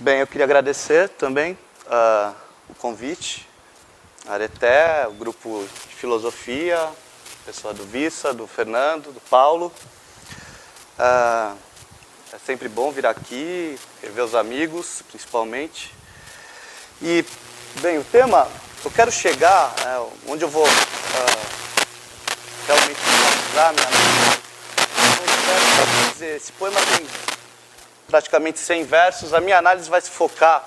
Bem, eu queria agradecer também o convite, a Areté, o grupo de filosofia, a pessoa do Vissa, do Fernando, do Paulo. É sempre bom vir aqui, rever os amigos, principalmente. E, bem, o tema, eu quero chegar, onde eu vou realmente finalizar minha análise. Quer dizer, esse poema tem praticamente 100 versos, a minha análise vai se focar,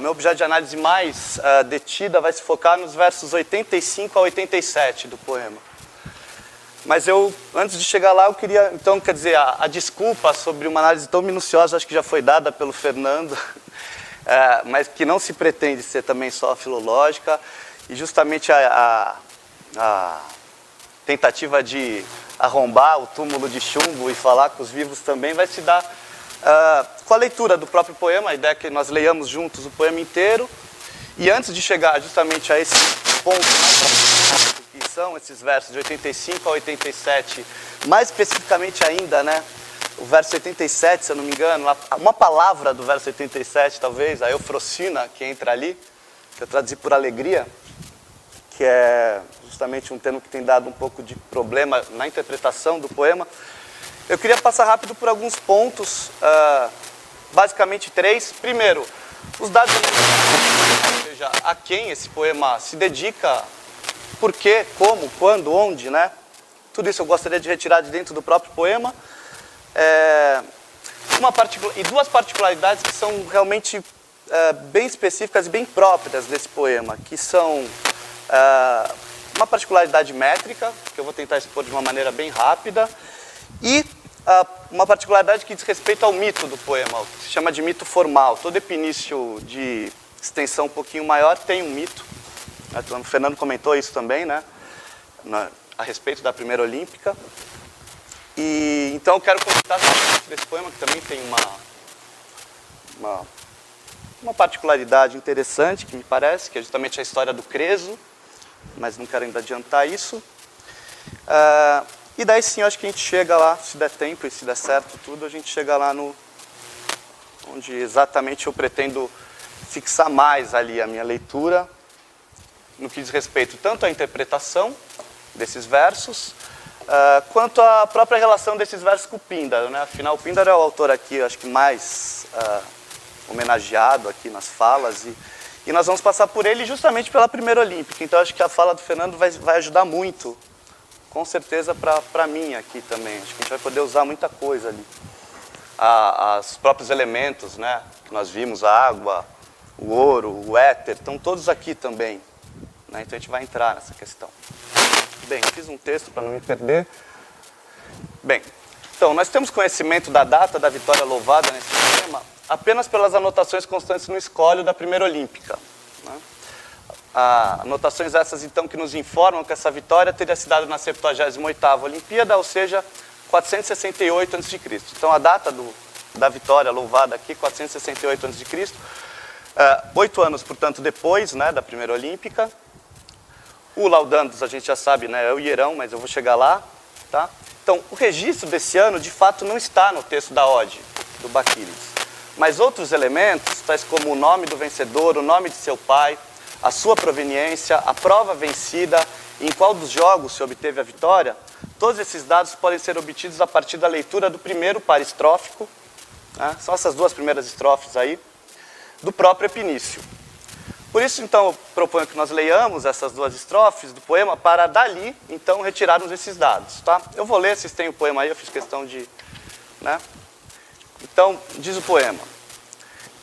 meu objeto de análise mais detida vai se focar nos versos 85 a 87 do poema. Mas eu, antes de chegar lá, eu queria, então, quer dizer, a desculpa sobre uma análise tão minuciosa, acho que já foi dada pelo Fernando, mas que não se pretende ser também só filológica, e justamente a tentativa de arrombar o túmulo de chumbo e falar com os vivos também vai se dar com a leitura do próprio poema. A ideia é que nós leiamos juntos o poema inteiro, e antes de chegar justamente a esse ponto, que são esses versos de 85 a 87, mais especificamente ainda, né, o verso 87, se eu não me engano, uma palavra do verso 87 talvez, a eufrosina, que entra ali, que eu traduzi por alegria, que é justamente um termo que tem dado um pouco de problema na interpretação do poema. Eu queria passar rápido por alguns pontos, basicamente 3. Primeiro, os dados, ou seja, a quem esse poema se dedica, por quê, como, quando, onde, né? Tudo isso eu gostaria de retirar de dentro do próprio poema. E duas particularidades que são realmente bem específicas e bem próprias desse poema, que são uma particularidade métrica, que eu vou tentar expor de uma maneira bem rápida, e uma particularidade que diz respeito ao mito do poema, o que se chama de mito formal. Todo epinício de extensão um pouquinho maior tem um mito. O Fernando comentou isso também, né, a respeito da primeira olímpica. E então eu quero comentar sobre esse poema, que também tem uma particularidade interessante, que me parece, que é justamente a história do Creso, mas não quero ainda adiantar isso. E daí sim, eu acho que a gente chega lá, se der tempo e se der certo tudo, a gente chega lá onde exatamente eu pretendo fixar mais ali a minha leitura, no que diz respeito tanto à interpretação desses versos, quanto à própria relação desses versos com o Píndaro, né? Afinal, o Píndaro é o autor aqui, acho que mais homenageado aqui nas falas, e nós vamos passar por ele justamente pela primeira olímpica. Então, acho que a fala do Fernando vai ajudar muito, com certeza, para mim aqui também. Acho que a gente vai poder usar muita coisa ali. Os próprios elementos, né, que nós vimos, a água, o ouro, o éter, estão todos aqui também, né? Então a gente vai entrar nessa questão. Bem, eu fiz um texto para não me perder. Bem, então, nós temos conhecimento da data da vitória louvada nesse poema apenas pelas anotações constantes no escólio da primeira olímpica, né? Anotações essas, então, que nos informam que essa vitória teria se dado na 78ª Olimpíada, ou seja, 468 a.C. Então, a data da vitória louvada aqui, 468 a.C., 8 anos, portanto, depois, né, da primeira olímpica. O Laudandos, a gente já sabe, né, é o Hierão, mas eu vou chegar lá, tá? Então, o registro desse ano, de fato, não está no texto da Ode, do Baquílides. Mas outros elementos, tais como o nome do vencedor, o nome de seu pai, a sua proveniência, a prova vencida, e em qual dos jogos se obteve a vitória, todos esses dados podem ser obtidos a partir da leitura do primeiro par estrófico, né? São essas duas primeiras estrofes aí, do próprio epinício. Por isso, então, eu proponho que nós leiamos essas duas estrofes do poema para, dali, então, retirarmos esses dados, tá? Eu vou ler, vocês têm o poema aí, eu fiz questão de, né? Então, diz o poema: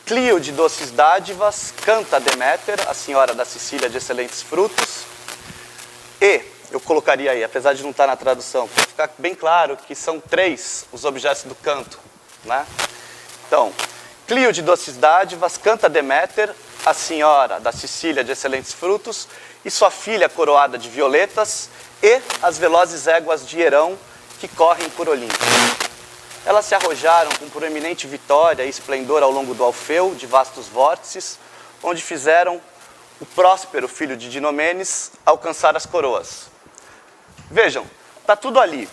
Clio de doces dádivas, canta Deméter, a senhora da Sicília de excelentes frutos, e, eu colocaria aí, apesar de não estar na tradução, para ficar bem claro que são 3 os objetos do canto, né? Então, Clio de doces dádivas, canta Deméter, a senhora da Sicília de excelentes frutos, e sua filha coroada de violetas, e as velozes éguas de Hierão que correm por Olimpo. Elas se arrojaram com proeminente vitória e esplendor ao longo do Alfeu, de vastos vórtices, onde fizeram o próspero filho de Dinomenes alcançar as coroas. Vejam, está tudo ali.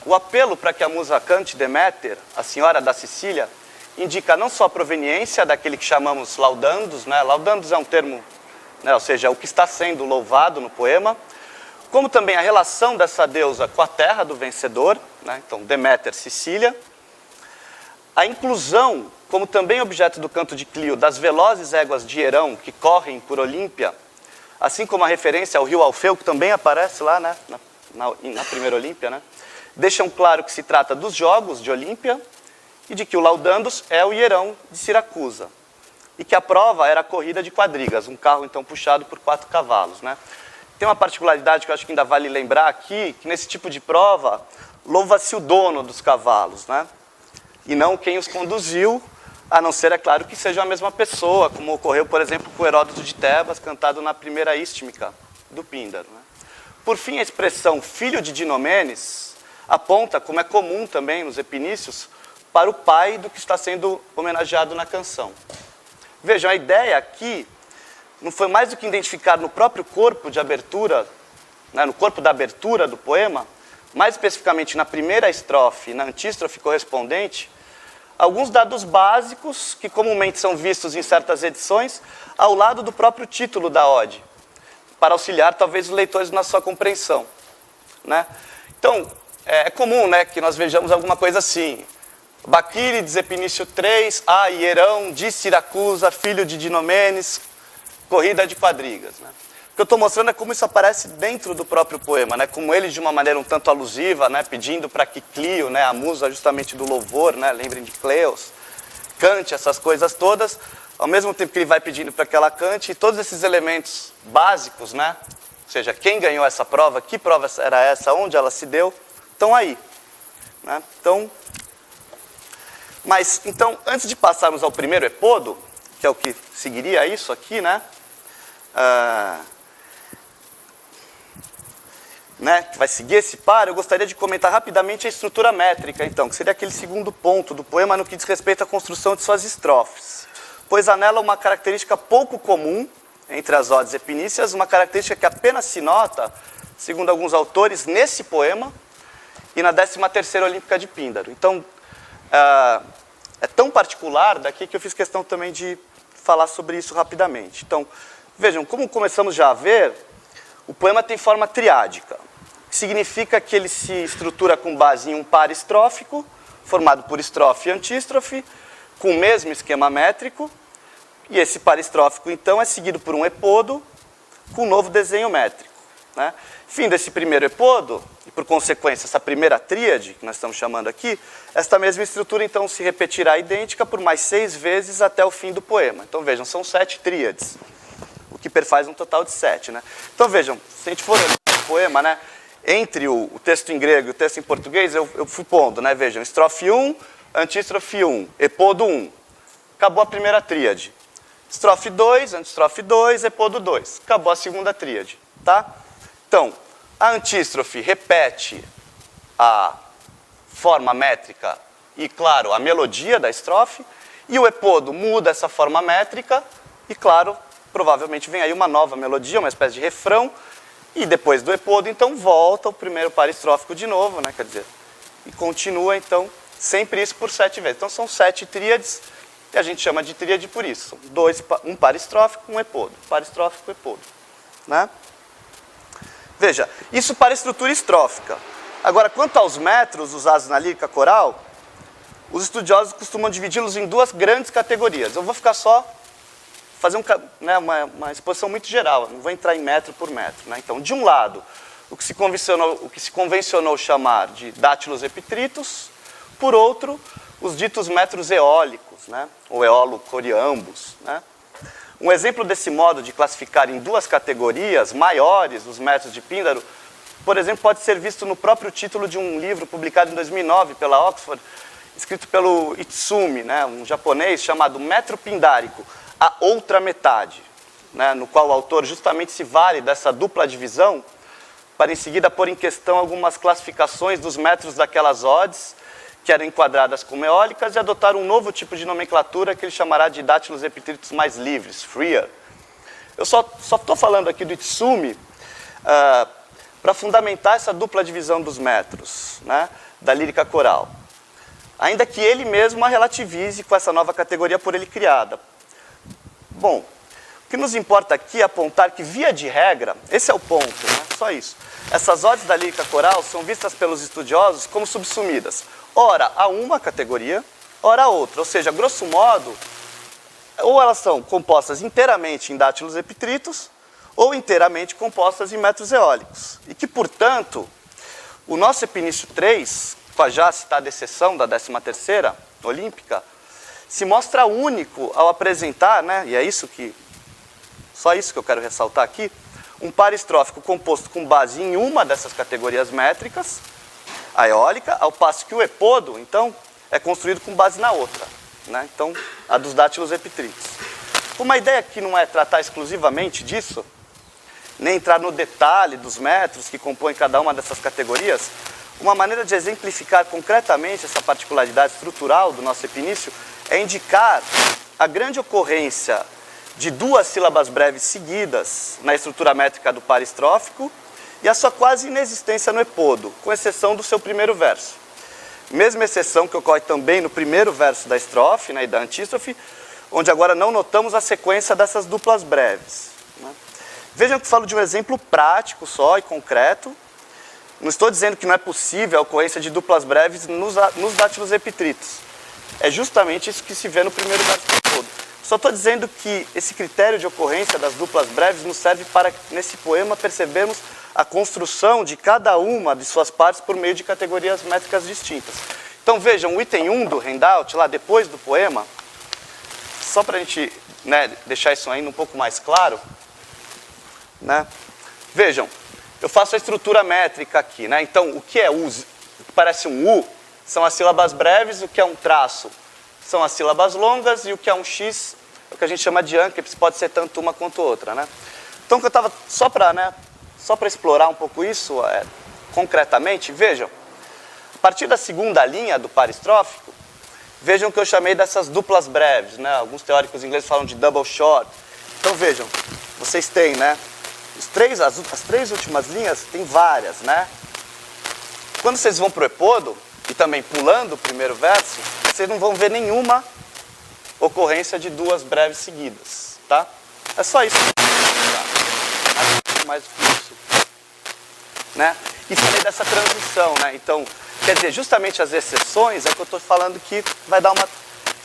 O apelo para que a musa cante Deméter, a senhora da Sicília, indica não só a proveniência daquele que chamamos laudandos, né? Laudandos é um termo, né? Ou seja, o que está sendo louvado no poema, como também a relação dessa deusa com a terra do vencedor, né? Então Deméter, Sicília, a inclusão, como também objeto do canto de Clio, das velozes éguas de Herão que correm por Olímpia, assim como a referência ao rio Alfeu, que também aparece lá, né? na primeira Olímpia, né? Deixam claro que se trata dos jogos de Olímpia e de que o Laudandos é o Hierão de Siracusa. E que a prova era a corrida de quadrigas, um carro então puxado por 4 cavalos. Né? Tem uma particularidade que eu acho que ainda vale lembrar aqui, que nesse tipo de prova, louva-se o dono dos cavalos, né? E não quem os conduziu, a não ser, é claro, que seja a mesma pessoa, como ocorreu, por exemplo, com Heródoto de Tebas, cantado na primeira Ístmica do Píndaro. Né? Por fim, a expressão filho de Dinomenes aponta, como é comum também nos epinícios, para o pai do que está sendo homenageado na canção. Vejam, a ideia aqui não foi mais do que identificar no próprio corpo de abertura, né, no corpo da abertura do poema, mais especificamente na primeira estrofe e na antístrofe correspondente, alguns dados básicos que comumente são vistos em certas edições ao lado do próprio título da ode, para auxiliar talvez os leitores na sua compreensão. Né? Então, é comum, né, que nós vejamos alguma coisa assim: Baquílides, Epinício 3, Hierão de Siracusa, filho de Dinomenes, corrida de quadrigas. Né? O que eu estou mostrando é como isso aparece dentro do próprio poema, né? Como ele, de uma maneira um tanto alusiva, né? Pedindo para que Clio, né? A musa justamente do louvor, né? Lembrem de Cleos, cante essas coisas todas, ao mesmo tempo que ele vai pedindo para que ela cante, e todos esses elementos básicos, né? Ou seja, quem ganhou essa prova, que prova era essa, onde ela se deu, estão aí. Né? Então, antes de passarmos ao primeiro epodo, que é o que seguiria isso aqui, né? Que vai seguir esse par, eu gostaria de comentar rapidamente a estrutura métrica, então, que seria aquele segundo ponto do poema no que diz respeito à construção de suas estrofes, pois anela uma característica pouco comum entre as odes epinícias, uma característica que apenas se nota, segundo alguns autores, nesse poema e na 13ª Olímpica de Píndaro. Então, é tão particular daqui que eu fiz questão também de falar sobre isso rapidamente. Então, vejam, como começamos já a ver, o poema tem forma triádica, que significa que ele se estrutura com base em um par estrófico, formado por estrofe e antístrofe, com o mesmo esquema métrico, e esse par estrófico, então, é seguido por um epodo, com um novo desenho métrico. Né? Fim desse primeiro epodo, e por consequência, essa primeira tríade, que nós estamos chamando aqui, esta mesma estrutura, então, se repetirá idêntica por mais 6 vezes até o fim do poema. Então, vejam, são 7 tríades, o que perfaz um total de 7. Né? Então, vejam, se a gente for olhar o poema, né, entre o texto em grego e o texto em português, eu fui pondo, né, vejam, estrofe 1, antístrofe 1, epodo 1. Acabou a primeira tríade. Estrofe 2, antístrofe 2, epodo 2. Acabou a segunda tríade. Tá? Então, a antístrofe repete a forma métrica e, claro, a melodia da estrofe, e o epodo muda essa forma métrica e, claro, provavelmente vem aí uma nova melodia, uma espécie de refrão, e depois do epodo, então, volta o primeiro par estrófico de novo, né? Quer dizer, e continua, então, sempre isso por 7 vezes. Então, são 7 tríades, e a gente chama de tríade por isso. Um par estrófico, um epodo. Par estrófico, epodo. Né? Veja, isso para a estrutura estrófica. Agora, quanto aos metros usados na lírica coral, os estudiosos costumam dividi-los em 2 grandes categorias. Eu vou ficar só fazer uma exposição muito geral, não vou entrar em metro por metro. Né? Então, de um lado, o que se convencionou chamar de dátilos epitritos, por outro, os ditos metros eólicos, né? Ou eolo-coriambos. Né? Um exemplo desse modo de classificar em 2 categorias maiores os metros de Píndaro, por exemplo, pode ser visto no próprio título de um livro publicado em 2009 pela Oxford, escrito pelo Itsumi, né? Um japonês, chamado Metro Pindárico, a outra metade, né? No qual o autor justamente se vale dessa dupla divisão para em seguida pôr em questão algumas classificações dos metros daquelas odes que eram enquadradas como eólicas e adotar um novo tipo de nomenclatura que ele chamará de dátilos epitritos mais livres, freer. Eu só estou falando aqui do Itsumi para fundamentar essa dupla divisão dos metros, né, da lírica coral. ainda que ele mesmo a relativize com essa nova categoria por ele criada. Bom, o que nos importa aqui é apontar que, via de regra, esse é o ponto, né? Só isso. Essas odds da lírica coral são vistas pelos estudiosos como subsumidas, ora a uma categoria, ora a outra. Ou seja, grosso modo, ou elas são compostas inteiramente em dátilos epitritos, ou inteiramente compostas em metros eólicos. E que, portanto, o nosso epinício 3, com a já citada exceção da 13ª olímpica, se mostra único ao apresentar, né, e é isso que, só isso que eu quero ressaltar aqui, um par estrófico composto com base em uma dessas categorias métricas, a eólica, ao passo que o epodo, então, é construído com base na outra, né? Então, a dos dátilos epitritos. Uma ideia que não é tratar exclusivamente disso, nem entrar no detalhe dos metros que compõem cada uma dessas categorias, uma maneira de exemplificar concretamente essa particularidade estrutural do nosso epinício é indicar a grande ocorrência de duas sílabas breves seguidas na estrutura métrica do par estrófico e a sua quase inexistência no epodo, com exceção do seu primeiro verso. Mesma exceção que ocorre também no primeiro verso da estrofe, né, e da antístrofe, onde agora não notamos a sequência dessas duplas breves, né? Vejam que falo de um exemplo prático só e concreto. Não estou dizendo que não é possível a ocorrência de duplas breves nos dátilos epitritos. É justamente isso que se vê no primeiro verso do epodo. Só estou dizendo que esse critério de ocorrência das duplas breves nos serve para, nesse poema, percebermos a construção de cada uma de suas partes por meio de categorias métricas distintas. Então vejam, o item 1 do handout, lá depois do poema, só para a gente, né, deixar isso ainda um pouco mais claro, né? Vejam, eu faço a estrutura métrica aqui, né? Então, o que é U, o que parece um U, são as sílabas breves, o que é um traço são as sílabas longas, e o que é um X é o que a gente chama de âncaps, pode ser tanto uma quanto outra, né? Então, o que eu estava, só para explorar um pouco isso, concretamente, vejam, a partir da segunda linha do par estrófico, vejam que eu chamei dessas duplas breves, né? Alguns teóricos ingleses falam de double short. Então, vejam, vocês têm, né? As três últimas linhas têm várias, né? Quando vocês vão para o epodo, e também pulando o primeiro verso, vocês não vão ver nenhuma ocorrência de duas breves seguidas, tá? É só isso. Mais fluxo, né? E falei dessa transição, né? Então, quer dizer, justamente as exceções é que eu estou falando que vai dar uma...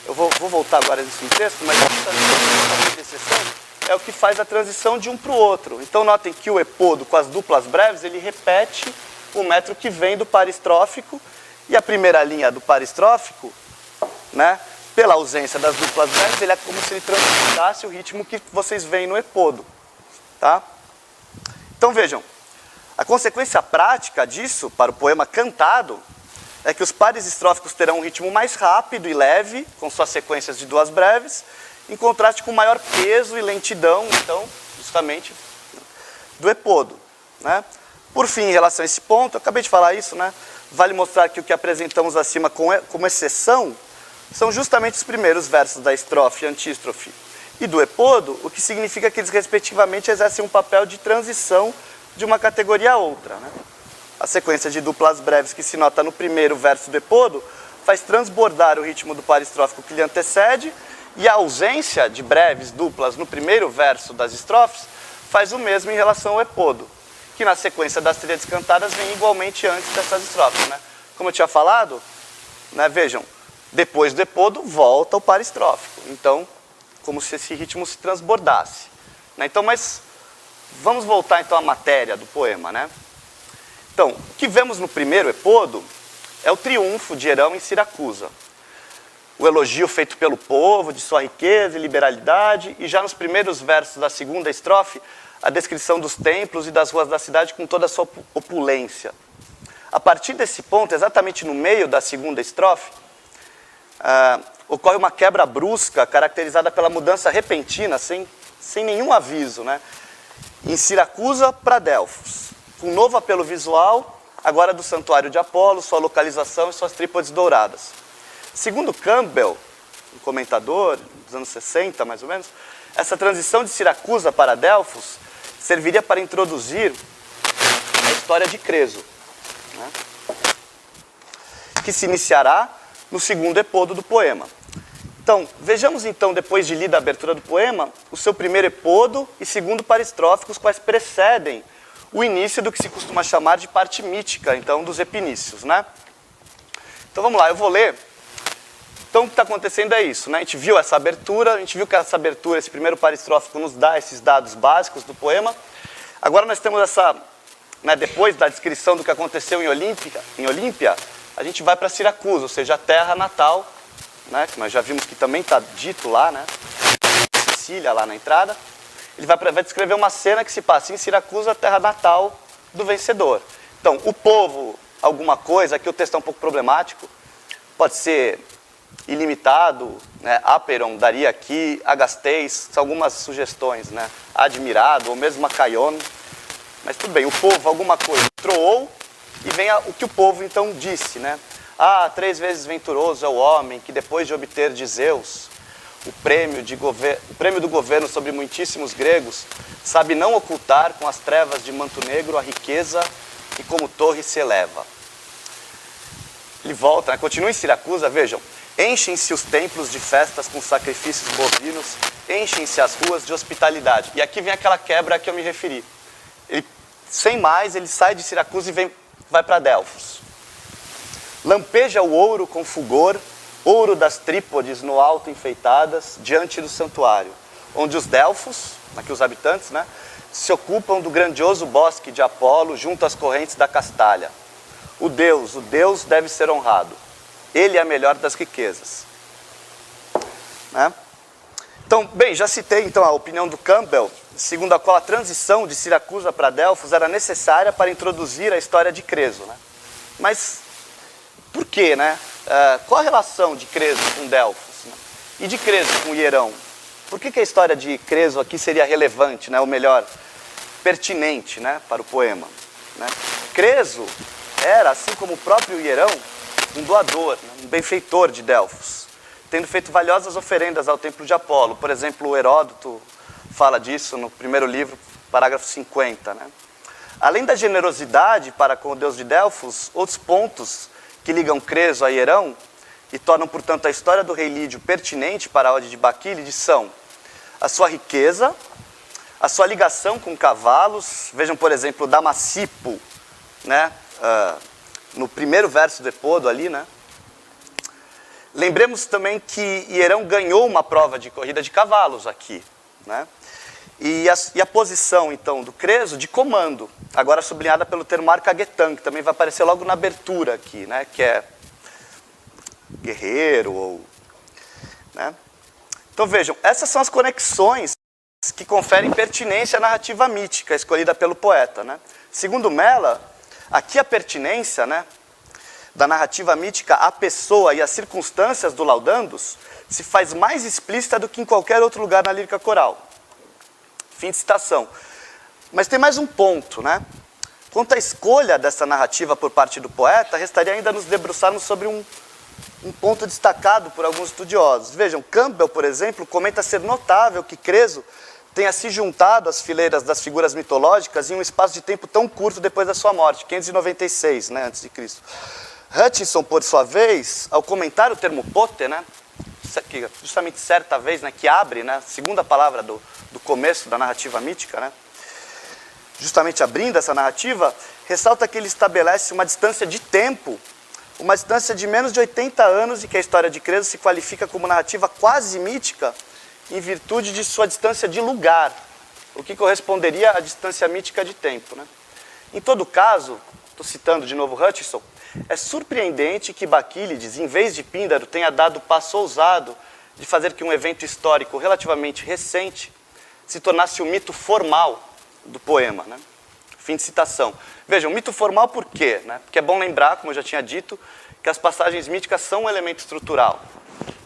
Eu vou voltar agora nisso no texto, mas justamente a exceção é o que faz a transição de um para o outro. Então, notem que o epodo com as duplas breves, ele repete o metro que vem do par estrófico, e a primeira linha do par estrófico, né, pela ausência das duplas breves, ele é como se ele transportasse o ritmo que vocês veem no epodo, tá? Então, vejam, a consequência prática disso, para o poema cantado, é que os pares estróficos terão um ritmo mais rápido e leve, com suas sequências de duas breves, em contraste com maior peso e lentidão, então, justamente, do epodo, né? Por fim, em relação a esse ponto, eu acabei de falar isso, né? Vale mostrar que o que apresentamos acima como exceção são justamente os primeiros versos da estrofe, antístrofe e do epodo, o que significa que eles, respectivamente, exercem um papel de transição de uma categoria a outra, né? A sequência de duplas breves que se nota no primeiro verso do epodo faz transbordar o ritmo do par estrófico que lhe antecede, e a ausência de breves duplas no primeiro verso das estrofes faz o mesmo em relação ao epodo, que na sequência das tríades cantadas vem igualmente antes dessas estrofes, né? Como eu tinha falado, né, vejam, depois do epodo volta o par estrófico. Então, como se esse ritmo se transbordasse, né? Então, mas vamos voltar então à matéria do poema, né? Então, o que vemos no primeiro epodo é o triunfo de Herão em Siracusa. O elogio feito pelo povo de sua riqueza e liberalidade, e já nos primeiros versos da segunda estrofe, a descrição dos templos e das ruas da cidade com toda a sua opulência. A partir desse ponto, exatamente no meio da segunda estrofe, ocorre uma quebra brusca, caracterizada pela mudança repentina, sem nenhum aviso, né? Em Siracusa para Delfos, com um novo apelo visual, agora do santuário de Apolo, sua localização e suas trípodes douradas. Segundo Campbell, um comentador dos anos 60, mais ou menos, essa transição de Siracusa para Delfos serviria para introduzir a história de Creso, né? Que se iniciará no segundo epodo do poema. Então, vejamos então, depois de lida a abertura do poema, o seu primeiro epodo e segundo paristrófico, os quais precedem o início do que se costuma chamar de parte mítica, então, dos epinícios, né? Então, vamos lá, eu vou ler. Então, o que está acontecendo é isso, né? A gente viu essa abertura, a gente viu que essa abertura, esse primeiro paristrófico, nos dá esses dados básicos do poema. Agora nós temos essa, né, depois da descrição do que aconteceu em Olímpia, a gente vai para Siracusa, ou seja, a terra natal, né, que nós já vimos que também está dito lá, né, Sicília, lá na entrada. Ele vai descrever uma cena que se passa em Siracusa, a terra natal do vencedor. Então, o povo, alguma coisa, aqui o texto é um pouco problemático, pode ser ilimitado, né, Aperon daria aqui, Agasteis, são algumas sugestões, né, admirado, ou mesmo Macaion, mas tudo bem, o povo, alguma coisa, troou, e vem o que o povo então disse, né, 3 vezes venturoso é o homem que depois de obter de Zeus o prêmio do governo sobre muitíssimos gregos, sabe não ocultar com as trevas de manto negro a riqueza que como torre se eleva. Ele volta, né, continua em Siracusa, vejam, enchem-se os templos de festas com sacrifícios bovinos, enchem-se as ruas de hospitalidade. E aqui vem aquela quebra a que eu me referi. Ele, sem mais, ele sai de Siracusa e vai para Delfos. Lampeja o ouro com fulgor, ouro das trípodes no alto enfeitadas, diante do santuário, onde os Delfos, aqui os habitantes, né, se ocupam do grandioso bosque de Apolo junto às correntes da Castalha. O Deus deve ser honrado. Ele é a melhor das riquezas. Né? Então, bem, já citei então a opinião do Campbell, segundo a qual a transição de Siracusa para Delfos era necessária para introduzir a história de Creso. Né? Mas, por quê? Né? Qual a relação de Creso com Delfos? Né? E de Creso com Hierão? Por que a história de Creso aqui seria relevante, né? Ou melhor, pertinente, né? Para o poema? Né? Creso era, assim como o próprio Hierão, um doador, um benfeitor de Delfos, tendo feito valiosas oferendas ao templo de Apolo. Por exemplo, o Heródoto fala disso no primeiro livro, parágrafo 50. Né? Além da generosidade para com o deus de Delfos, outros pontos que ligam Creso a Hierão e tornam, portanto, a história do rei Lídio pertinente para a ode de Baquílides são a sua riqueza, a sua ligação com cavalos. Vejam, por exemplo, Damascipo, né? No primeiro verso do epodo ali, né? Lembremos também que Hierão ganhou uma prova de corrida de cavalos aqui, né? E a posição, então, do Creso de comando, agora sublinhada pelo termo arcaguetan, que também vai aparecer logo na abertura aqui, né? Que é guerreiro, ou... Né? Então vejam, essas são as conexões que conferem pertinência à narrativa mítica escolhida pelo poeta, né? Segundo Mella, aqui a pertinência, né, da narrativa mítica à pessoa e às circunstâncias do Laudandus se faz mais explícita do que em qualquer outro lugar na lírica coral. Fim de citação. Mas tem mais um ponto, né? Quanto à escolha dessa narrativa por parte do poeta, restaria ainda nos debruçarmos sobre um ponto destacado por alguns estudiosos. Vejam, Campbell, por exemplo, comenta ser notável que Creso tenha se juntado às fileiras das figuras mitológicas em um espaço de tempo tão curto depois da sua morte, 596, né, antes de Cristo. Hutchinson, por sua vez, ao comentar o termo pote, né, que justamente certa vez, né, que abre, né, segunda palavra do começo da narrativa mítica, né, justamente abrindo essa narrativa, ressalta que ele estabelece uma distância de tempo, uma distância de menos de 80 anos, e que a história de Creso se qualifica como narrativa quase mítica em virtude de sua distância de lugar, o que corresponderia à distância mítica de tempo. Né? Em todo caso, estou citando de novo Hutchinson, é surpreendente que Baquílides, em vez de Píndaro, tenha dado o passo ousado de fazer que um evento histórico relativamente recente se tornasse o mito formal do poema. Né? Fim de citação. Vejam, mito formal por quê? Né? Porque é bom lembrar, como eu já tinha dito, que as passagens míticas são um elemento estrutural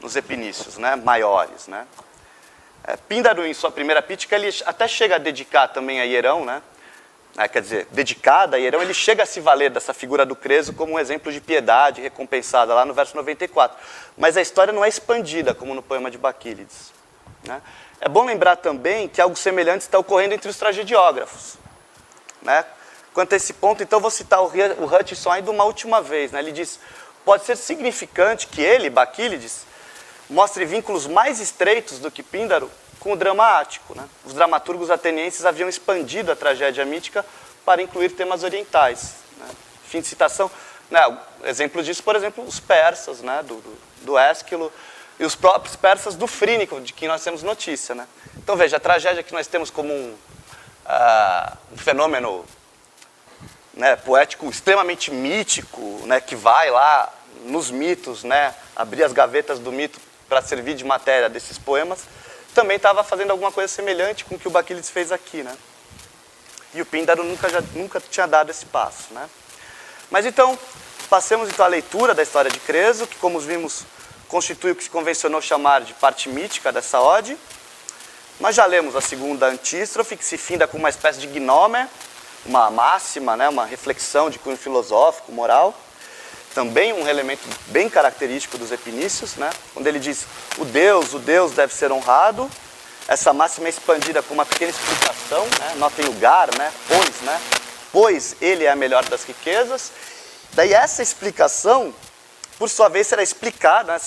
nos epinícios, né? Maiores. Né? Píndaro, em sua primeira pítica, ele até chega a dedicar também a Hierão, né? Quer dizer, dedicada a Hierão, ele chega a se valer dessa figura do Creso como um exemplo de piedade recompensada lá no verso 94. Mas a história não é expandida, como no poema de Baquílides. Né? É bom lembrar também que algo semelhante está ocorrendo entre os tragediógrafos. Né? Quanto a esse ponto, então, vou citar o Hutchinson ainda uma última vez. Né? Ele diz, pode ser significante que ele, Baquílides, mostre vínculos mais estreitos do que Píndaro com o drama ático, né? Os dramaturgos atenienses haviam expandido a tragédia mítica para incluir temas orientais, né? Fim de citação. Né? Exemplo disso, por exemplo, os persas, né? do Ésquilo, e os próprios persas do Frínico, de quem nós temos notícia. Né? Então, veja, a tragédia que nós temos como um fenômeno, né, poético extremamente mítico, né, que vai lá nos mitos, né, abrir as gavetas do mito para servir de matéria desses poemas, também estava fazendo alguma coisa semelhante com o que o Baquílides fez aqui. Né? E o Píndaro nunca tinha dado esse passo. Né? Mas então, passemos então à leitura da história de Creso, que, como vimos, constitui o que se convencionou chamar de parte mítica dessa ode. Nós já lemos a segunda antístrofe, que se finda com uma espécie de gnome, uma máxima, né, uma reflexão de cunho filosófico, moral. Também um elemento bem característico dos epinícios, né, onde ele diz: o Deus deve ser honrado. Essa máxima é expandida com uma pequena explicação, né, notem o gar, né, pois ele é a melhor das riquezas. Daí essa explicação, por sua vez, será explicada,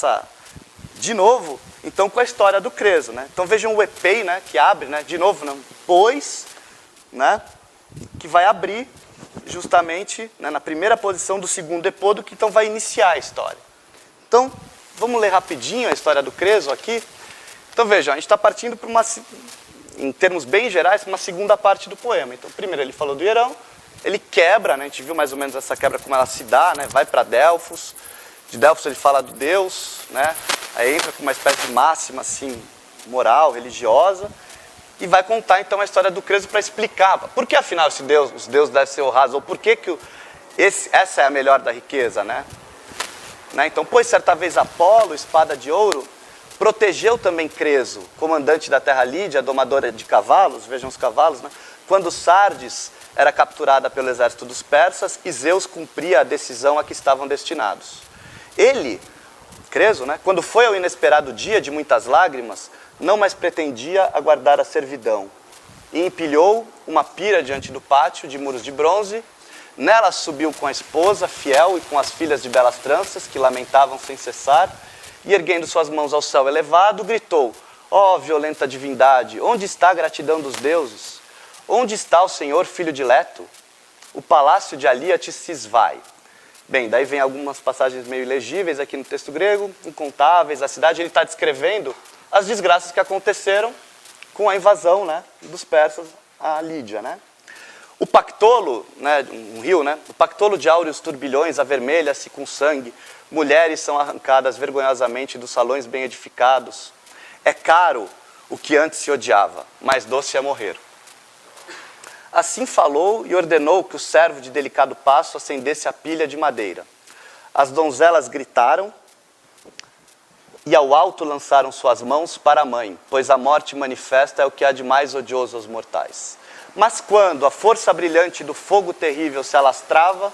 de novo, então, com a história do Creso. Né? Então vejam o epei, né, que abre, né, de novo, né, pois, né, que vai abrir justamente, né, na primeira posição do segundo epodo, que então vai iniciar a história. Então, vamos ler rapidinho a história do Creso aqui. Então vejam, a gente está partindo para em termos bem gerais, para uma segunda parte do poema. Então, primeiro ele falou do Hierão, ele quebra, né, a gente viu mais ou menos essa quebra como ela se dá, né, vai para Delfos. De Delfos ele fala do Deus, né, aí entra com uma espécie de máxima assim, moral, religiosa, e vai contar então a história do Creso para explicar por que afinal os deuses devem ser honrados, ou por que essa é a melhor da riqueza, né? Então, pois certa vez Apolo, espada de ouro, protegeu também Creso, comandante da terra Lídia, domadora de cavalos, vejam os cavalos, né? Quando Sardes era capturada pelo exército dos persas e Zeus cumpria a decisão a que estavam destinados. Ele, Creso, né, quando foi ao inesperado dia de muitas lágrimas, não mais pretendia aguardar a servidão. E empilhou uma pira diante do pátio de muros de bronze. Nela subiu com a esposa, fiel, e com as filhas de belas tranças, que lamentavam sem cessar. E erguendo suas mãos ao céu elevado, gritou: ó violenta divindade, onde está a gratidão dos deuses? Onde está o Senhor, filho de Leto? O palácio de Alíates se esvai. Bem, daí vem algumas passagens meio ilegíveis aqui no texto grego, incontáveis, a cidade. Ele está descrevendo as desgraças que aconteceram com a invasão, né, dos persas à Lídia. Né? O Pactolo, né, um rio, né, o Pactolo de áureos turbilhões avermelha-se com sangue, mulheres são arrancadas vergonhosamente dos salões bem edificados. É caro o que antes se odiava, mais doce é morrer. Assim falou e ordenou que o servo de delicado passo acendesse a pilha de madeira. As donzelas gritaram e ao alto lançaram suas mãos para a mãe, pois a morte manifesta é o que há de mais odioso aos mortais. Mas quando a força brilhante do fogo terrível se alastrava,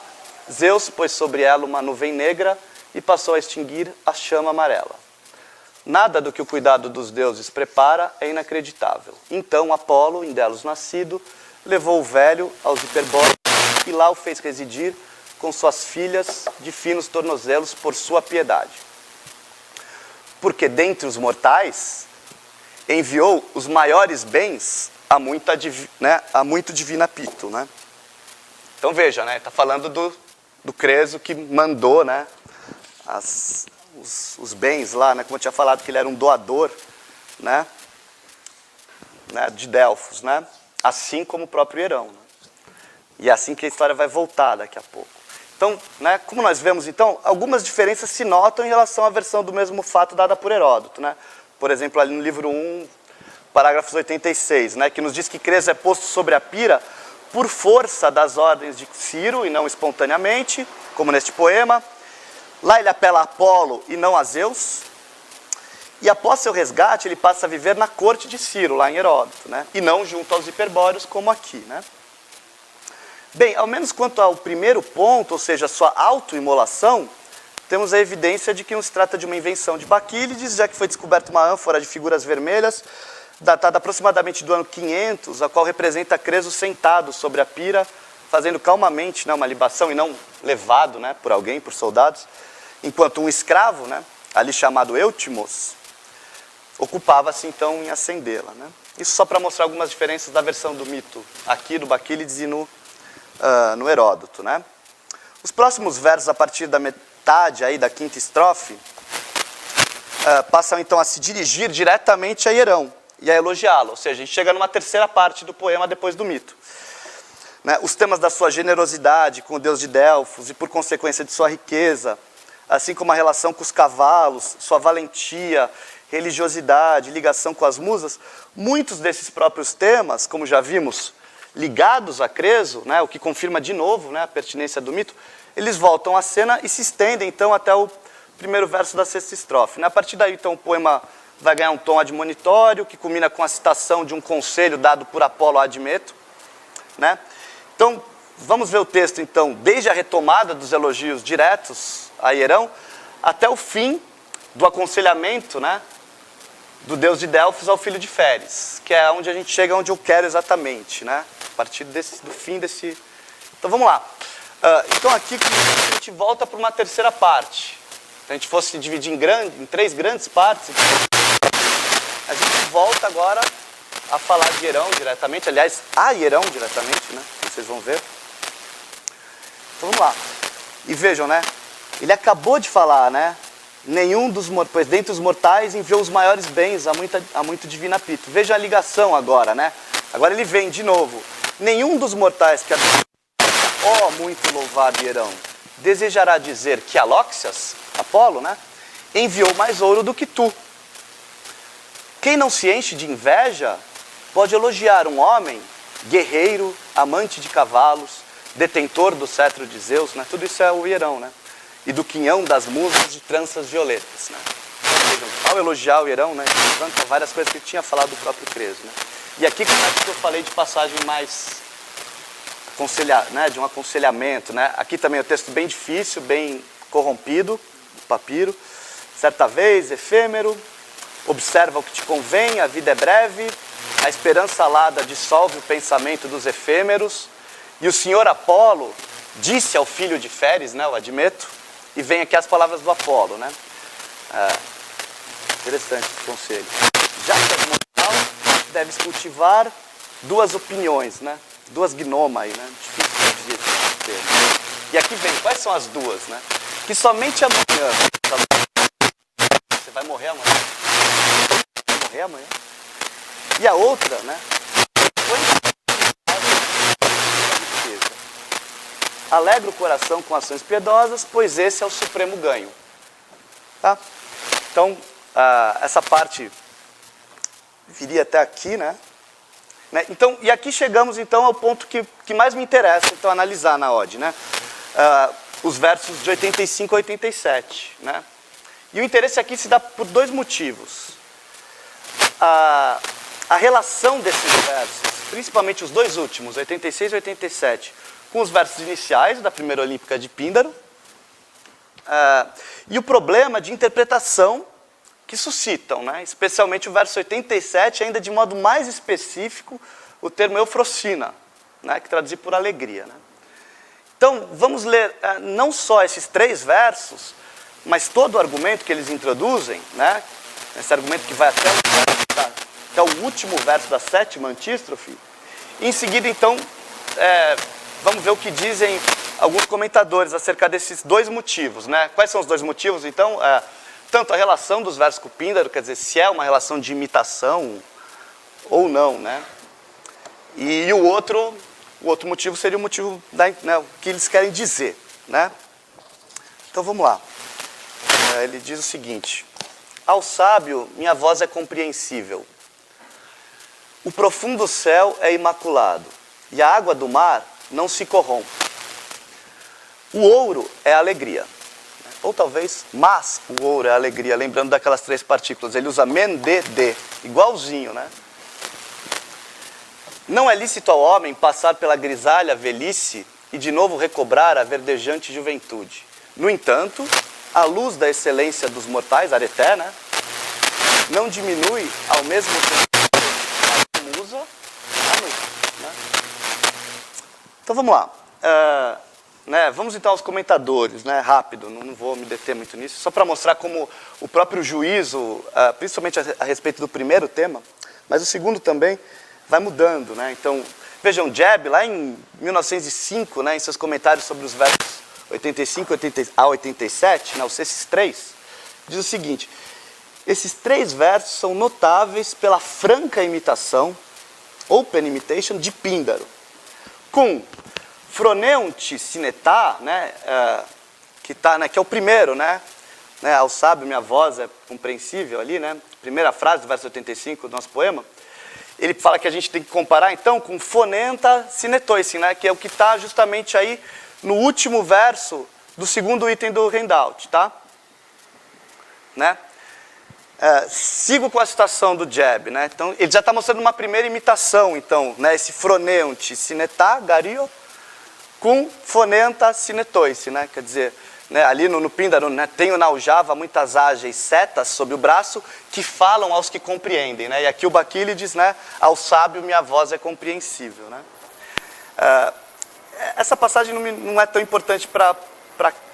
Zeus pôs sobre ela uma nuvem negra e passou a extinguir a chama amarela. Nada do que o cuidado dos deuses prepara é inacreditável. Então Apolo, em Delos nascido, levou o velho aos hiperbóreos e lá o fez residir com suas filhas de finos tornozelos por sua piedade. Porque dentre os mortais enviou os maiores bens a muito divina Pito. Né? Então veja, né, está falando do Creso que mandou, né, os bens lá, né, como eu tinha falado que ele era um doador, né, de Delfos, né? Assim como o próprio Hierão. Né? E é assim que a história vai voltar daqui a pouco. Então, né, como nós vemos, então, algumas diferenças se notam em relação à versão do mesmo fato dada por Heródoto. Né? Por exemplo, ali no livro 1, parágrafos 86, né, que nos diz que Creso é posto sobre a pira por força das ordens de Ciro e não espontaneamente, como neste poema. Lá ele apela a Apolo e não a Zeus. E após seu resgate, ele passa a viver na corte de Ciro, lá em Heródoto, né? E não junto aos hiperbóreos, como aqui. Né? Bem, ao menos quanto ao primeiro ponto, ou seja, a sua autoimolação, temos a evidência de que não se trata de uma invenção de Baquílides, já que foi descoberta uma ânfora de figuras vermelhas, datada aproximadamente do ano 500, a qual representa Creso sentado sobre a pira, fazendo calmamente, né, uma libação, e não levado, né, por alguém, por soldados. enquanto um escravo, né, ali chamado Eutimos, ocupava-se então em acendê-la, né? Isso só para mostrar algumas diferenças da versão do mito aqui do Bakílides e no Heródoto, né? Os próximos versos, a partir da metade aí da quinta estrofe, passam então a se dirigir diretamente a Hierão e a elogiá-lo, ou seja, a gente chega numa terceira parte do poema depois do mito. Né? Os temas da sua generosidade com o deus de Delfos e por consequência de sua riqueza, assim como a relação com os cavalos, sua valentia, religiosidade, ligação com as musas, muitos desses próprios temas, como já vimos, ligados a Creso, né, o que confirma de novo, né, a pertinência do mito, eles voltam à cena e se estendem então até o primeiro verso da sexta estrofe. Né? A partir daí então o poema vai ganhar um tom admonitório, que culmina com a citação de um conselho dado por Apolo a Admeto. Né? Então, vamos ver o texto então, desde a retomada dos elogios diretos a Hierão, até o fim do aconselhamento, né, do deus de Delfos ao filho de Féres, que é onde a gente chega, onde eu quero exatamente, né, a partir do fim desse... Então vamos lá. Então aqui a gente volta para uma terceira parte. Se a gente fosse dividir em três grandes partes, a gente volta agora a falar de Hierão diretamente, aliás, a Hierão diretamente, né, vocês vão ver. Então vamos lá. E vejam, né, ele acabou de falar, né, nenhum dos mortais, pois dentre os mortais enviou os maiores bens a muito divina Pito. Veja a ligação agora, né? Agora ele vem de novo. Nenhum dos mortais que ó, muito louvado Hierão, desejará dizer que Alóxias, Apolo, né, enviou mais ouro do que tu. Quem não se enche de inveja pode elogiar um homem guerreiro, amante de cavalos, detentor do cetro de Zeus, né? Tudo isso é o Hierão, né? E do quinhão das musas de tranças violetas, né? Vejam, ao elogiar o Hierão, né, levanta várias coisas que ele tinha falado do próprio Creso, né? E aqui começa o que eu falei de passagem mais né, de um aconselhamento, né? Aqui também é um texto bem difícil, bem corrompido, do papiro. Certa vez, efêmero, observa o que te convém, a vida é breve, a esperança alada dissolve o pensamento dos efêmeros, e o senhor Apolo disse ao filho de Féres, né, o Admeto, e vem aqui as palavras do Apolo, né? Interessante esse conselho. Já que és mortal, deves cultivar duas opiniões, né? Duas gnoma aí, né? Difícil de dizer esse termo. E aqui vem, quais são as duas, né? Que somente amanhã... Você vai morrer amanhã. Vai morrer amanhã. E a outra, né? Alegra o coração com ações piedosas, pois esse é o supremo ganho. Tá? Então, essa parte viria até aqui, né? Então, e aqui chegamos então ao ponto que mais me interessa então, analisar na Ode, né? Os versos de 85 a 87. Né? E o interesse aqui se dá por dois motivos. A relação desses versos, principalmente os dois últimos, 86 e 87, com os versos iniciais da primeira Olímpica de Píndaro, e o problema de interpretação que suscitam, né? Especialmente o verso 87, ainda de modo mais específico, o termo eufrosina, né? Que traduzir por alegria. Né? Então, vamos ler não só esses três versos, mas todo o argumento que eles introduzem, né? Esse argumento que vai até o último verso da sétima antístrofe, e em seguida, então, vamos ver o que dizem alguns comentadores acerca desses dois motivos. Né? Quais são os dois motivos, então? Tanto a relação dos versos com o Píndaro, quer dizer, se é uma relação de imitação ou não, né? E o outro motivo seria o motivo né, o que eles querem dizer, né? Então vamos lá. Ele diz o seguinte: ao sábio minha voz é compreensível. O profundo céu é imaculado e a água do mar não se corrompe. O ouro é a alegria. Ou talvez, mas o ouro é a alegria, lembrando daquelas três partículas. Ele usa men, de, igualzinho, né? Não é lícito ao homem passar pela grisalha velhice e de novo recobrar a verdejante juventude. No entanto, a luz da excelência dos mortais, areté, né? Não diminui ao mesmo tempo que a musa a noite, né? Então vamos lá. né, vamos então aos comentadores, né, rápido, não vou me deter muito nisso, só para mostrar como o próprio juízo, principalmente a respeito do primeiro tema, mas o segundo também, vai mudando, né? Então, vejam, Jeb, lá em 1905, né, em seus comentários sobre os versos 85 a 87, né, esses três, diz o seguinte: esses três versos são notáveis pela franca imitação, open imitation, de Píndaro, com Froneonte Sinetá, né, que é o primeiro, né, ao sábio minha voz é compreensível ali, né, primeira frase do verso 85 do nosso poema. Ele fala que a gente tem que comparar, então, com Fonenta Sinetoisin, né, que é o que está justamente aí no último verso do segundo item do handout, tá? Né? Sigo com a citação do Jeb, né? Então, ele já está mostrando uma primeira imitação, então, né, esse Froneonte Sinetá, Gario, com Fonenta Sinetoisin, né? Quer dizer, né, ali no Píndaro, né, tenho na aljava muitas ágeis setas sob o braço que falam aos que compreendem, né? E aqui o Baquílides, né, ao sábio minha voz é compreensível, né? Essa passagem não é tão importante para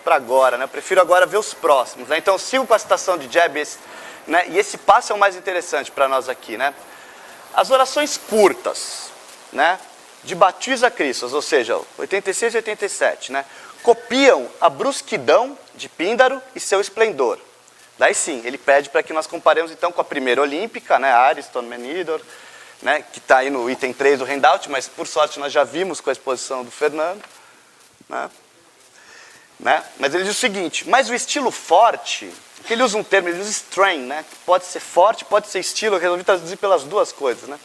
agora, né? Eu prefiro agora ver os próximos, né? Então eu sigo com a citação de Jeb, né, e esse passo é o mais interessante para nós aqui, né? As orações curtas, né, de Batiza Cristo, ou seja, 86 e 87, né, copiam a brusquidão de Píndaro e seu esplendor. Daí sim, ele pede para que nós comparemos então com a primeira olímpica, né, Ariston Menidor, né, que está aí no item 3 do handout, mas por sorte nós já vimos com a exposição do Fernando. Né? Mas ele diz o seguinte: mas o estilo forte, que ele usa um termo, ele usa strain, né, que pode ser forte, pode ser estilo, eu resolvi traduzir pelas duas coisas. Né?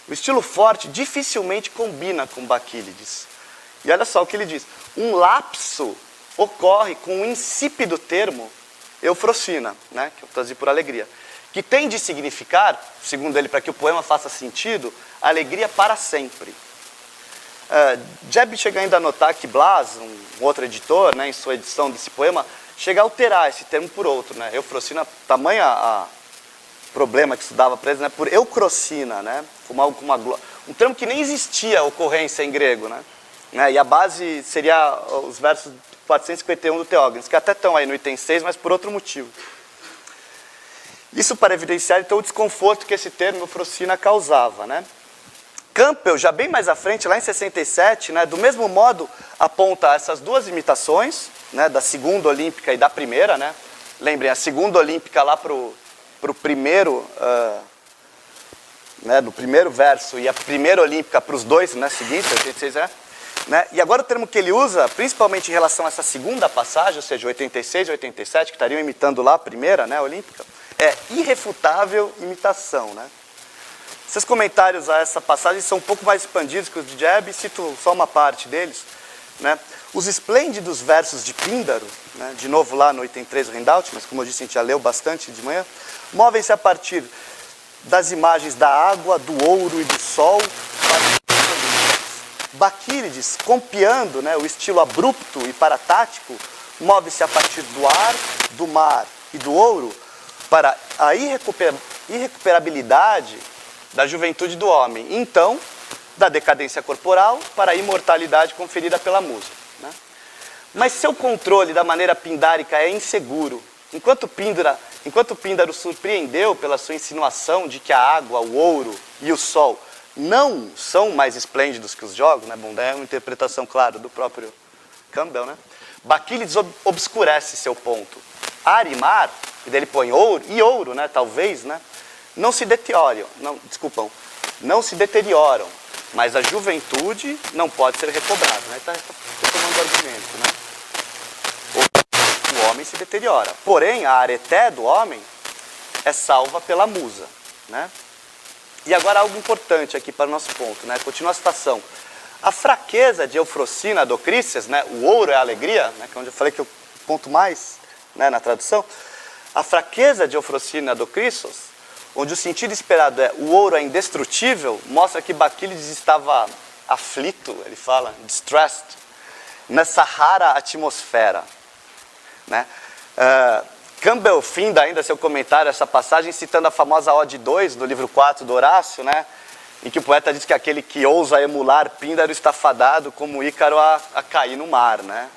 O estilo forte dificilmente combina com Baquílides. E olha só o que ele diz: um lapso ocorre com o insípido termo eufrosina, né, que eu traduzi por alegria, que tem de significar, segundo ele, para que o poema faça sentido, alegria para sempre. Jeb chega ainda a notar que Blas, um outro editor, né, em sua edição desse poema, chega a alterar esse termo por outro, né, eufrosina, tamanha problema que estudava para eles, né, por eucrosina, né, um termo que nem existia a ocorrência em grego, né. E a base seria os versos 451 do Teógenes, que até estão aí no item 6, mas por outro motivo. Isso para evidenciar, então, o desconforto que esse termo eufrosina causava. Né? Campbell, já bem mais à frente, lá em 67, né, do mesmo modo, aponta essas duas imitações, né, da segunda olímpica e da primeira. Né? Lembrem, a segunda olímpica lá para o primeiro... né, do primeiro verso, e a primeira olímpica para os dois, né, seguintes, 86 né? E agora o termo que ele usa, principalmente em relação a essa segunda passagem, ou seja, 86 e 87, que estariam imitando lá a primeira, né, olímpica, é irrefutável imitação. Né? Esses comentários a essa passagem são um pouco mais expandidos que os de Jeb, cito só uma parte deles. Né? Os esplêndidos versos de Píndaro, né, de novo lá no item 3 do handout, mas como eu disse, a gente já leu bastante de manhã, movem-se a partir das imagens da água, do ouro e do sol. Baquílides, copiando, né, o estilo abrupto e paratático, move-se a partir do ar, do mar e do ouro para a irrecuperabilidade da juventude do homem. Então, da decadência corporal para a imortalidade conferida pela música. Né? Mas seu controle da maneira pindárica é inseguro. Enquanto Píndaro surpreendeu pela sua insinuação de que a água, o ouro e o sol não são mais esplêndidos que os jogos, né? Bom, é uma interpretação, claro, do próprio Campbell, né? Baquílides obscurece seu ponto. Ar e mar, e daí ele põe ouro, e ouro, né, talvez, né, não se deterioram, não se deterioram, mas a juventude não pode ser recobrada. Né? Está retomando o argumento, né? O homem se deteriora, porém a areté do homem é salva pela musa. Né? E agora algo importante aqui para o nosso ponto, né? Continua a citação. A fraqueza de Eufrosina Docrícias, né? O ouro é a alegria, né? Que é onde eu falei que eu ponto mais, né, na tradução. A fraqueza de Eufrosina Docrícios, onde o sentido esperado é o ouro é indestrutível, mostra que Baquílides estava aflito, ele fala, distressed, nessa rara atmosfera. Né? Campbell finda ainda seu comentário a essa passagem citando a famosa Ode 2 do livro 4 do Horácio, né? em que o poeta diz que aquele que ousa emular Píndaro está fadado como Ícaro a cair no mar, né?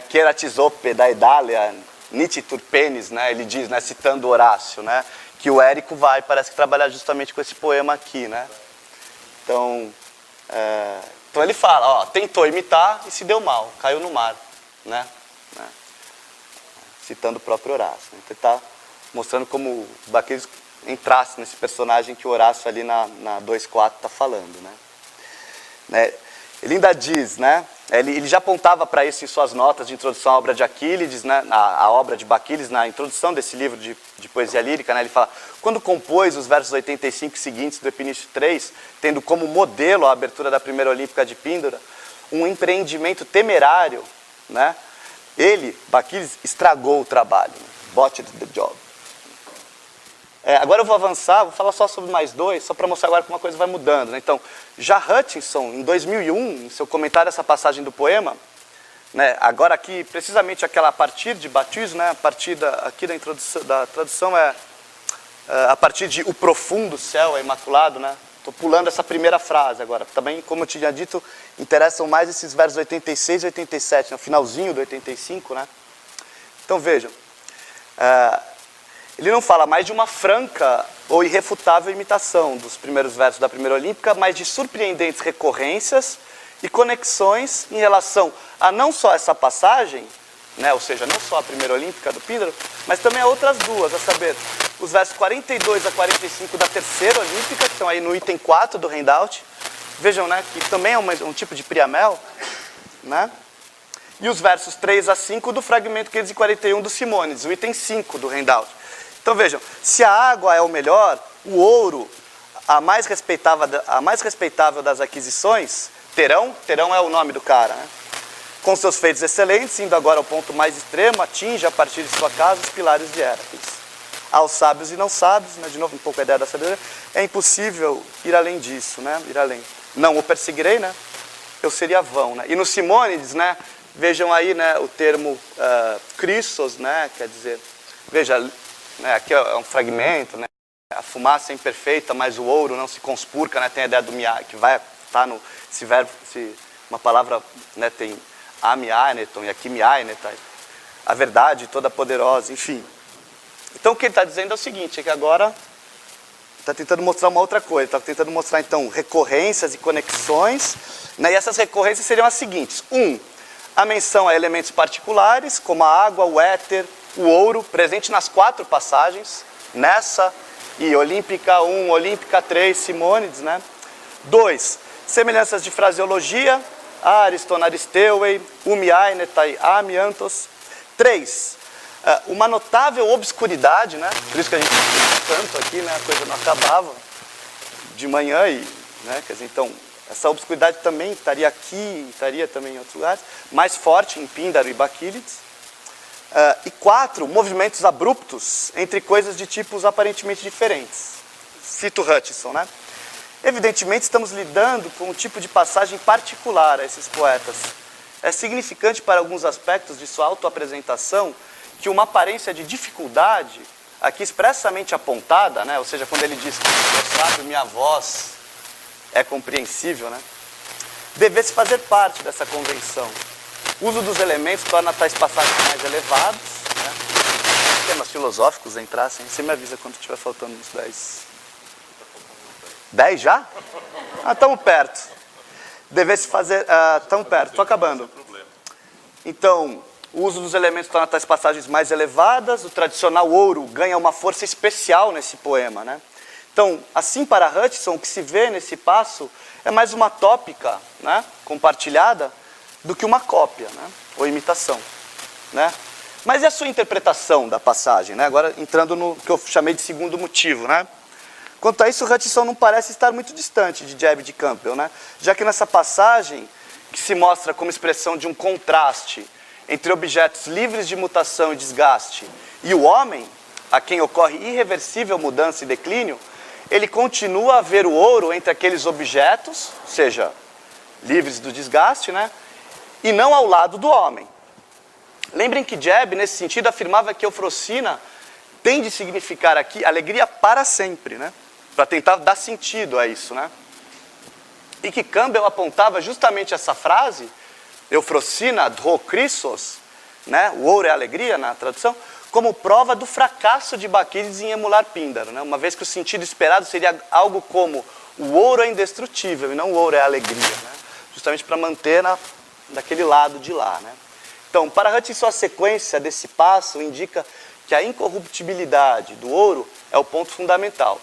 Keratizope da Idália, nititur penis, né? Ele diz, né, citando Horácio, né? Que o Érico parece que trabalhar justamente com esse poema aqui, né? Então ele fala, ó, tentou imitar e se deu mal, caiu no mar, né? Citando o próprio Horácio. Então ele está mostrando como Baquiles entrasse nesse personagem que o Horácio ali na 2.4 está falando, né? Ele ainda diz, né? Ele já apontava para isso em suas notas de introdução à obra de Aquílides, né? A obra de Baquiles, na introdução desse livro de poesia lírica, né? Ele fala, quando compôs os versos 85 seguintes do Epinício 3, tendo como modelo a abertura da primeira Olímpica de Píndara, um empreendimento temerário, né? Ele, Baquiles, estragou o trabalho, né? Botched the job. Agora eu vou avançar, vou falar só sobre mais dois, só para mostrar agora como a coisa vai mudando, né? Então, já Hutchinson, em 2001, em seu comentário a essa passagem do poema, né, agora aqui, precisamente aquela a partir de Baptiste, né, a partir aqui da tradução a partir de o profundo céu é imaculado, né? Estou pulando essa primeira frase agora. Também, como eu tinha dito, interessam mais esses versos 86 e 87, no finalzinho do 85, né? Então vejam, ele não fala mais de uma franca ou irrefutável imitação dos primeiros versos da primeira Olímpica, mas de surpreendentes recorrências e conexões em relação a não só essa passagem, né, ou seja, não só a primeira Olímpica do Píndaro, mas também a outras duas, a saber, os versos 42 a 45 da terceira Olímpica, que estão aí no item 4 do handout. Vejam, né, que também é um tipo de Priamel, né? E os versos 3 a 5 do fragmento 541 do Simônides, o item 5 do handout. Então vejam, se a água é o melhor, o ouro, a mais respeitável das aquisições, Terão é o nome do cara, né? Com seus feitos excelentes, indo agora ao ponto mais extremo, atinge a partir de sua casa os pilares de Hércules. Aos sábios e não sábios, né? De novo um pouco a ideia da sabedoria, é impossível ir além disso, né? Ir além. Não o perseguirei, né? Eu seria vão, né? E no Simônides, né? Vejam aí, né, o termo Christos, né? Quer dizer, veja, né, aqui é um fragmento, né? A fumaça é imperfeita, mas o ouro não se conspurca, né? Tem a ideia do miai, que vai estar no esse verbo, uma palavra, né, tem amiaineton e aqui miainetai, a verdade toda poderosa, enfim. Então o que ele está dizendo é o seguinte, é que agora está tentando mostrar uma outra coisa, está tentando mostrar então recorrências e conexões, né, e essas recorrências seriam as seguintes: a menção a elementos particulares, como a água, o éter, o ouro, presente nas 4 passagens, nessa e Olímpica 1, Olímpica 3, Simônides, né? 2, semelhanças de fraseologia, Ariston, Aristeuei, Umiainetai, Amiantos. 3, uma notável obscuridade, né? Por isso que a gente tanto aqui, né? A coisa não acabava de manhã e, né? Quer dizer, então, essa obscuridade também estaria aqui, estaria também em outros lugares, mais forte em Píndaro e Baquílides. E 4, movimentos abruptos entre coisas de tipos aparentemente diferentes. Cito Hutchinson, né? Evidentemente, estamos lidando com um tipo de passagem particular a esses poetas. É significante para alguns aspectos de sua autoapresentação que uma aparência de dificuldade, aqui expressamente apontada, né? Ou seja, quando ele diz, eu sábio, minha voz é compreensível, né? Devesse fazer parte dessa convenção. O uso dos elementos torna tais passagens mais elevados, né? Temas filosóficos entrassem, você me avisa quando estiver faltando uns 10. 10 já? Estamos perto. Devesse fazer... Estamos perto, estou acabando. Então, o uso dos elementos torna tais passagens mais elevadas, o tradicional ouro ganha uma força especial nesse poema, né? Então, assim para Hutchinson, o que se vê nesse passo é mais uma tópica, né, compartilhada do que uma cópia, né, ou imitação, né? Mas e a sua interpretação da passagem, né? Agora entrando no que eu chamei de segundo motivo, né? Quanto a isso, Hutchinson não parece estar muito distante de Jebb e de Campbell, né? Já que nessa passagem, que se mostra como expressão de um contraste entre objetos livres de mutação e desgaste e o homem, a quem ocorre irreversível mudança e declínio, ele continua a ver o ouro entre aqueles objetos, ou seja, livres do desgaste, né? E não ao lado do homem. Lembrem que Jebb, nesse sentido, afirmava que Eufrosina tem de significar aqui alegria para sempre, né? Para tentar dar sentido a isso, né? e que Campbell apontava justamente essa frase, eufrosina dro chrysos, né, o ouro é alegria na tradução, como prova do fracasso de Bakílides em emular Píndaro, né, uma vez que o sentido esperado seria algo como o ouro é indestrutível e não o ouro é alegria, né, justamente para manter daquele lado de lá. Né. Então, para Hutchinson, a sequência desse passo indica que a incorruptibilidade do ouro é o ponto fundamental.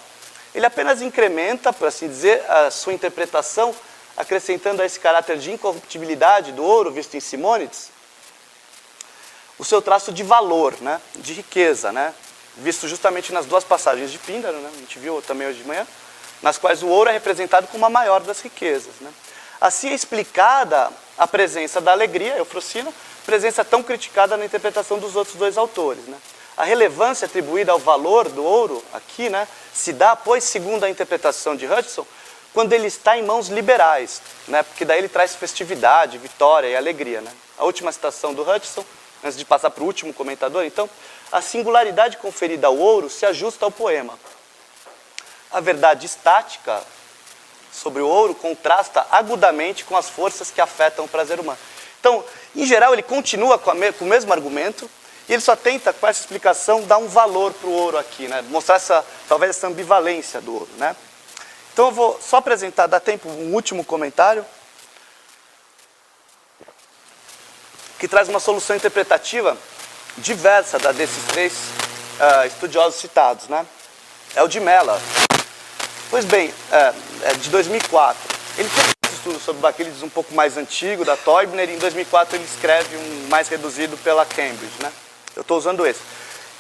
Ele apenas incrementa, por assim dizer, a sua interpretação, acrescentando a esse caráter de incorruptibilidade do ouro, visto em Simônides, o seu traço de valor, né, de riqueza, né, visto justamente nas duas passagens de Píndaro, né, a gente viu também hoje de manhã, nas quais o ouro é representado como a maior das riquezas. Né. Assim é explicada a presença da alegria, eufrosina, presença tão criticada na interpretação dos outros dois autores. Né. A relevância atribuída ao valor do ouro aqui, né, se dá, pois, segundo a interpretação de Hutchinson, quando ele está em mãos liberais, né, porque daí ele traz festividade, vitória e alegria. Né. A última citação do Hutchinson, antes de passar para o último comentador, então, a singularidade conferida ao ouro se ajusta ao poema. A verdade estática sobre o ouro contrasta agudamente com as forças que afetam o prazer humano. Então, em geral, ele continua com o mesmo argumento, e ele só tenta, com essa explicação, dar um valor para o ouro aqui, né? Mostrar talvez essa ambivalência do ouro. Né? Então eu vou só apresentar, dá tempo, um último comentário, que traz uma solução interpretativa diversa desses três estudiosos citados. Né? É o de Mellor. Pois bem, é de 2004. Ele tem um estudo sobre Bakílides um pouco mais antigo, da Teubner, e em 2004 ele escreve um mais reduzido pela Cambridge. Né? Eu estou usando esse.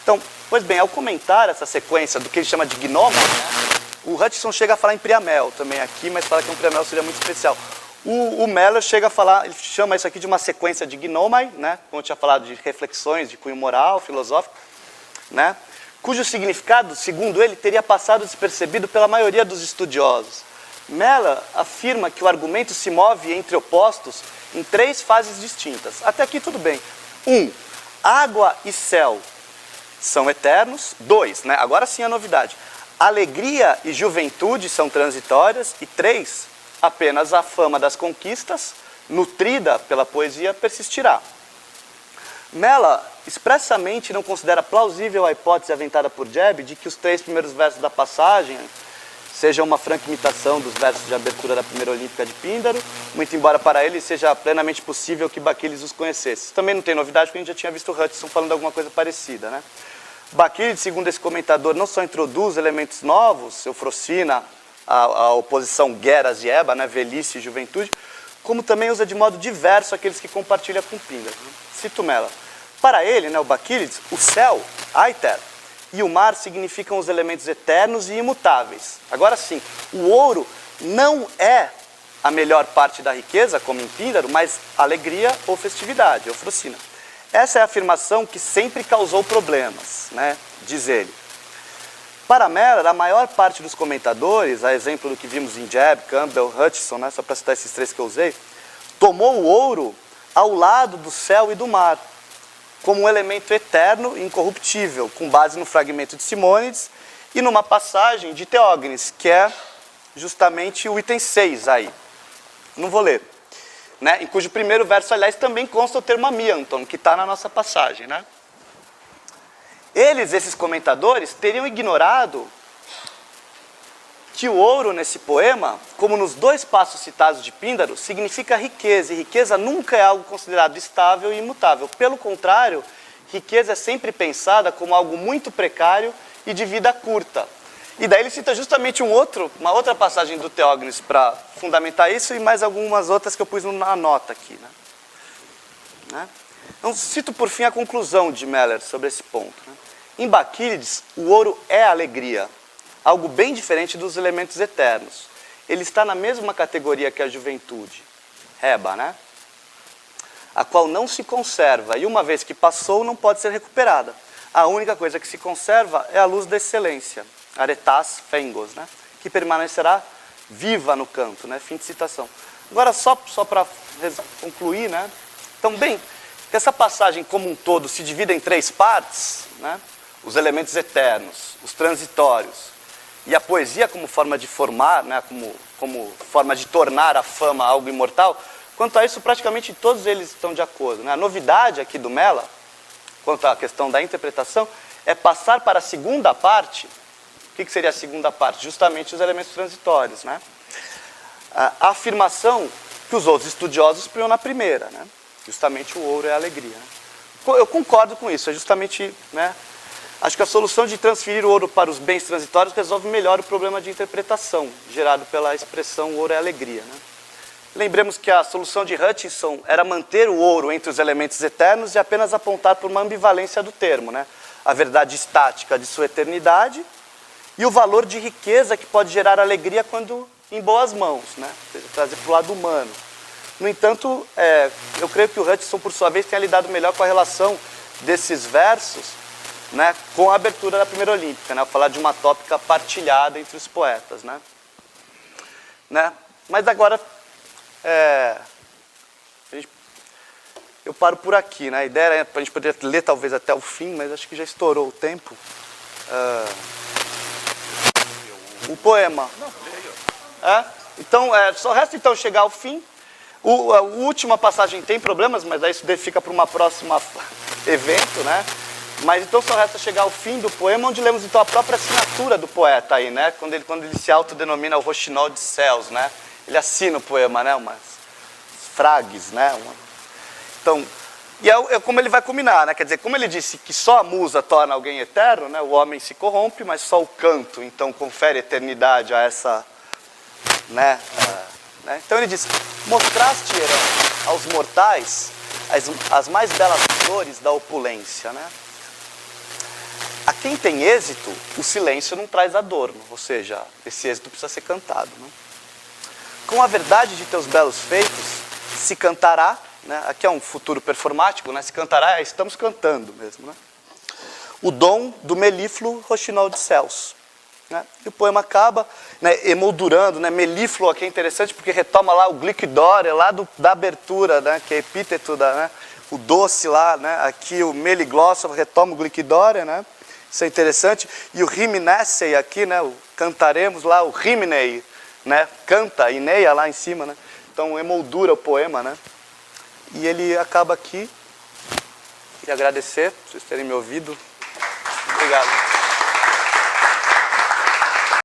Então, pois bem, ao comentar essa sequência do que ele chama de gnoma, né, o Hutchinson chega a falar em Priamel também aqui, mas fala que um Priamel seria muito especial. O Mellor chega a falar, ele chama isso aqui de uma sequência de gnomai, né, como eu tinha falado, de reflexões de cunho moral, filosófico, né, cujo significado, segundo ele, teria passado despercebido pela maioria dos estudiosos. Mellor afirma que o argumento se move entre opostos em três fases distintas. Até aqui tudo bem. 1. Água e céu são eternos. 2, né? Agora sim a novidade. Alegria e juventude são transitórias. E 3, apenas a fama das conquistas, nutrida pela poesia, persistirá. Mellor expressamente não considera plausível a hipótese aventada por Jebb de que os 3 primeiros versos da passagem sejam uma franca imitação dos versos de abertura da primeira Olímpica de Píndaro, muito embora para ele seja plenamente possível que Bakílides os conhecesse. Também não tem novidade, porque a gente já tinha visto Hutchinson falando alguma coisa parecida. Né? Bakílides, segundo esse comentador, não só introduz elementos novos, eufrosina, a oposição Geras e Eba, né, velhice e juventude, como também usa de modo diverso aqueles que compartilha com Píndaro. Né? Cito Mellor. Para ele, né, o Bakílides, o céu, Aether, e o mar significam os elementos eternos e imutáveis. Agora sim, o ouro não é a melhor parte da riqueza, como em Píndaro, mas alegria ou festividade, eufrosina. Essa é a afirmação que sempre causou problemas, né, diz ele. Para Mellor, a maior parte dos comentadores, a exemplo do que vimos em Jebb, Campbell, Hutchinson, né, só para citar esses 3 que eu usei, tomou o ouro ao lado do céu e do mar, como um elemento eterno e incorruptível, com base no fragmento de Simônides e numa passagem de Teógenes, que é justamente o item 6 aí. Não vou ler. Né? Em cujo primeiro verso, aliás, também consta o termo amianton, que está na nossa passagem. Né? Esses comentadores, teriam ignorado que o ouro nesse poema, como nos 2 passos citados de Píndaro, significa riqueza, e riqueza nunca é algo considerado estável e imutável. Pelo contrário, riqueza é sempre pensada como algo muito precário e de vida curta. E daí ele cita justamente uma outra passagem do Teógenes para fundamentar isso, e mais algumas outras que eu pus na nota aqui. Né? Então, cito por fim a conclusão de Mellor sobre esse ponto. Né? Em Bakílides, o ouro é alegria, algo bem diferente dos elementos eternos. Ele está na mesma categoria que a juventude, Heba, né? A qual não se conserva, e uma vez que passou, não pode ser recuperada. A única coisa que se conserva é a luz da excelência, aretas phengos, né? Que permanecerá viva no canto, né? Fim de citação. Agora, só para concluir, né? Então, bem, que essa passagem como um todo se divide em 3 partes, né? Os elementos eternos, os transitórios e a poesia como forma de formar, né, como forma de tornar a fama algo imortal, quanto a isso praticamente todos eles estão de acordo, né? A novidade aqui do Mellah, quanto à questão da interpretação, é passar para a segunda parte. O que seria a segunda parte? Justamente os elementos transitórios, né? A afirmação que os outros estudiosos priam na primeira, né? Justamente o ouro é a alegria. Eu concordo com isso, é justamente, né? Acho que a solução de transferir o ouro para os bens transitórios resolve melhor o problema de interpretação gerado pela expressão ouro é alegria, né? Lembremos que a solução de Hutchinson era manter o ouro entre os elementos eternos e apenas apontar por uma ambivalência do termo, né? A verdade estática de sua eternidade e o valor de riqueza que pode gerar alegria quando em boas mãos, né? Ou seja, trazer para o lado humano. No entanto, eu creio que o Hutchinson, por sua vez, tenha lidado melhor com a relação desses versos, né, com a abertura da Primeira Olímpica, né? Ao falar de uma tópica partilhada entre os poetas, né? Mas agora, eu paro por aqui, né? A ideia é para a gente poder ler talvez até o fim, mas acho que já estourou o tempo. O poema. Então, só resta então chegar ao fim. A última passagem tem problemas, mas aí isso fica para uma próxima evento, né? Mas então só resta chegar ao fim do poema, onde lemos então a própria assinatura do poeta aí, né? Quando ele se autodenomina o Rochinol de Céus, né? Ele assina o poema, né? Umas frases, né? Então, e é como ele vai culminar, né? Quer dizer, como ele disse que só a musa torna alguém eterno, né? O homem se corrompe, mas só o canto, então, confere eternidade a essa, né? Então ele diz, mostraste, Herão, aos mortais as mais belas flores da opulência, né? A quem tem êxito, o silêncio não traz adorno, ou seja, esse êxito precisa ser cantado, né? Com a verdade de teus belos feitos, se cantará, né? Aqui é um futuro performático, né? Se cantará, estamos cantando mesmo, né? O dom do melífluo Rochinol de Céus. Né? E o poema acaba, né, emoldurando, né? Melífluo aqui é interessante porque retoma lá o glicdória, lá da abertura, né? Que é epíteto, né? O doce lá, né? Aqui o meliglossa retoma o glicdória, né? Isso é interessante. E o rimnessei aqui, né? O cantaremos lá, o rimnei, né? Canta, ineia lá em cima, né? Então emoldura o poema, né? E ele acaba aqui. Queria agradecer por vocês terem me ouvido. Obrigado.